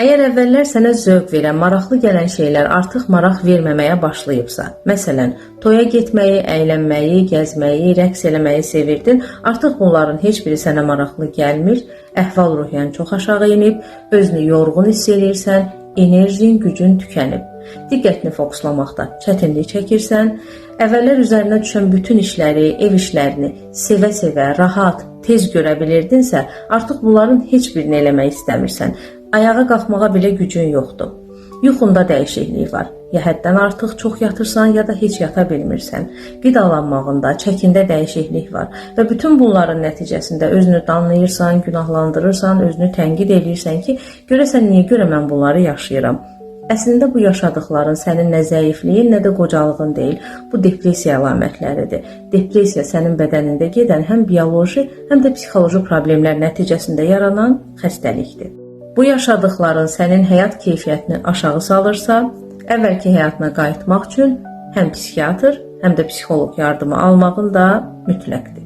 Əgər əvvəllər sənə zövq verən, maraqlı gələn şeylər artıq maraq verməməyə başlayıbsa, məsələn, toya getməyi, əylənməyi, gəzməyi, rəqs eləməyi sevirdin, artıq bunların heç biri sənə maraqlı gəlmir, əhval-ruhiyən çox aşağı inib, özünü yorğun hiss edirsən, enerjin, gücün tükənib. Diqqətini fokuslamaqda çətinlik çəkirsən, əvvəllər üzərinə düşən bütün işləri, ev işlərini sevə-sevə, rahat, tez görə bilirdinsə, artıq bunların heç birini eləmək istəmirsən. Ayağa qalxmağa belə gücün yoxdur. Yuxunda dəyişiklik var. Ya həddən artıq çox yatırsan, ya da heç yata bilmirsən. Qidalanmağında, çəkində dəyişiklik var. Və bütün bunların nəticəsində özünü danlayırsan, günahlandırırsan, özünü tənqid edirsən ki, görəsən niyə görə mən bunları yaşayıram? Əslində bu yaşadıkların sənin nə zəifliyin, nə də qocalığın deyil. Bu depressiya əlamətləridir. Depressiya sənin bədənində gedən həm bioloji, həm də psixoloji problemlər nəticəsində yaranan xəstəlikdir. Bu yaşadıkların sənin həyat keyfiyyətini aşağı salırsa, əvvəlki həyatına qayıtmaq üçün həm psixiatr, həm də psixoloq yardımı almağın da mütləqdir.